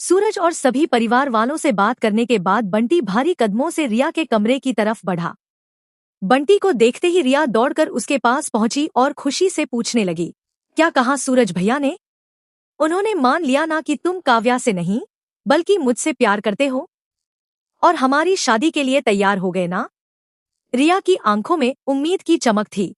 सूरज और सभी परिवार वालों से बात करने के बाद बंटी भारी कदमों से रिया के कमरे की तरफ बढ़ा। बंटी को देखते ही रिया दौड़कर उसके पास पहुंची और खुशी से पूछने लगी, क्या कहा सूरज भैया ने? उन्होंने मान लिया ना कि तुम काव्या से नहीं बल्कि मुझसे प्यार करते हो और हमारी शादी के लिए तैयार हो गए ना? रिया की आंखों में उम्मीद की चमक थी,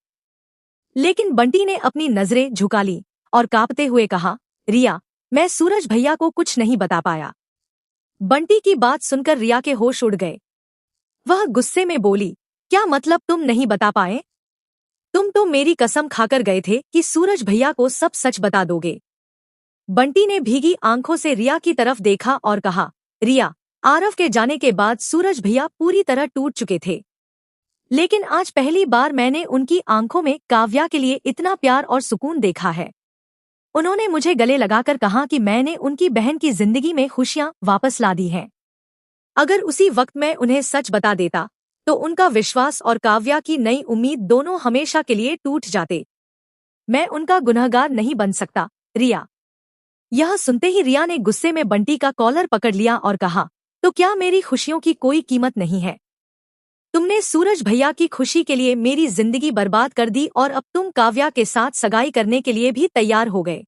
लेकिन बंटी ने अपनी नजरें झुका ली और कांपते हुए कहा, रिया, मैं सूरज भैया को कुछ नहीं बता पाया। बंटी की बात सुनकर रिया के होश उड़ गए। वह गुस्से में बोली, क्या मतलब तुम नहीं बता पाए? तुम तो मेरी कसम खाकर गए थे कि सूरज भैया को सब सच बता दोगे। बंटी ने भीगी आंखों से रिया की तरफ देखा और कहा, रिया, आरव के जाने के बाद सूरज भैया पूरी तरह टूट चुके थे, लेकिन आज पहली बार मैंने उनकी आंखों में काव्या के लिए इतना प्यार और सुकून देखा है। उन्होंने मुझे गले लगाकर कहा कि मैंने उनकी बहन की जिंदगी में खुशियां वापस ला दी हैं। अगर उसी वक्त मैं उन्हें सच बता देता तो उनका विश्वास और काव्या की नई उम्मीद दोनों हमेशा के लिए टूट जाते। मैं उनका गुनहगार नहीं बन सकता, रिया। यह सुनते ही रिया ने गुस्से में बंटी का कॉलर पकड़ लिया और कहा, तो क्या मेरी खुशियों की कोई कीमत नहीं है? तुमने सूरज भैया की खुशी के लिए मेरी जिंदगी बर्बाद कर दी और अब तुम काव्या के साथ सगाई करने के लिए भी तैयार हो गए।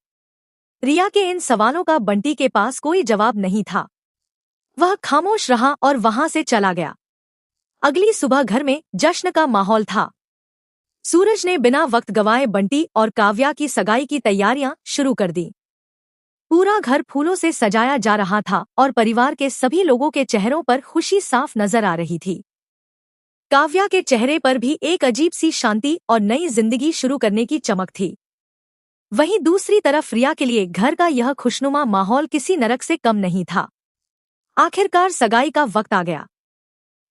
रिया के इन सवालों का बंटी के पास कोई जवाब नहीं था। वह खामोश रहा और वहां से चला गया। अगली सुबह घर में जश्न का माहौल था। सूरज ने बिना वक्त गवाए बंटी और काव्या की सगाई की तैयारियां शुरू कर दी। पूरा घर फूलों से सजाया जा रहा था और परिवार के सभी लोगों के चेहरों पर खुशी साफ नजर आ रही थी। काव्या के चेहरे पर भी एक अजीब सी शांति और नई जिंदगी शुरू करने की चमक थी। वहीं दूसरी तरफ रिया के लिए घर का यह खुशनुमा माहौल किसी नरक से कम नहीं था। आखिरकार सगाई का वक्त आ गया।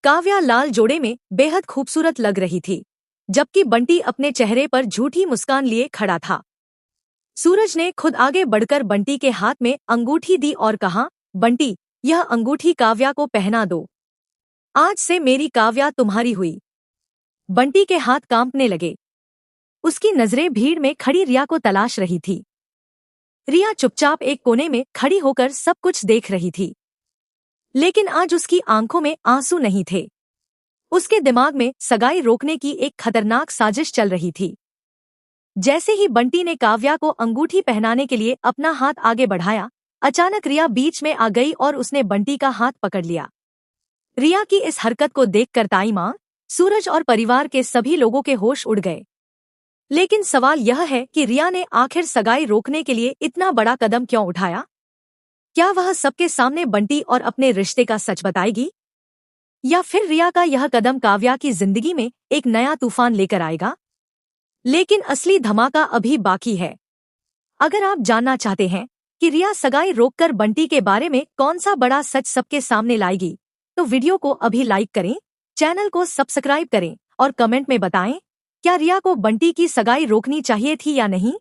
काव्या लाल जोड़े में बेहद खूबसूरत लग रही थी, जबकि बंटी अपने चेहरे पर झूठी मुस्कान लिए खड़ा था। सूरज ने खुद आगे बढ़कर बंटी के हाथ में अंगूठी दी और कहा, बंटी, यह अंगूठी काव्या को पहना दो। आज से मेरी काव्या तुम्हारी हुई। बंटी के हाथ कांपने लगे। उसकी नजरें भीड़ में खड़ी रिया को तलाश रही थी। रिया चुपचाप एक कोने में खड़ी होकर सब कुछ देख रही थी, लेकिन आज उसकी आंखों में आंसू नहीं थे। उसके दिमाग में सगाई रोकने की एक खतरनाक साजिश चल रही थी। जैसे ही बंटी ने काव्या को अंगूठी पहनाने के लिए अपना हाथ आगे बढ़ाया, अचानक रिया बीच में आ गई और उसने बंटी का हाथ पकड़ लिया। रिया की इस हरकत को देखकर ताई माँ, सूरज और परिवार के सभी लोगों के होश उड़ गए। लेकिन सवाल यह है कि रिया ने आखिर सगाई रोकने के लिए इतना बड़ा कदम क्यों उठाया? क्या वह सबके सामने बंटी और अपने रिश्ते का सच बताएगी, या फिर रिया का यह कदम काव्या की जिंदगी में एक नया तूफान लेकर आएगा? लेकिन असली धमाका अभी बाकी है। अगर आप जानना चाहते हैं कि रिया सगाई रोककर बंटी के बारे में कौन सा बड़ा सच सबके सामने लाएगी, तो वीडियो को अभी लाइक करें, चैनल को सब्सक्राइब करें और कमेंट में बताएं, क्या रिया को बंटी की सगाई रोकनी चाहिए थी या नहीं।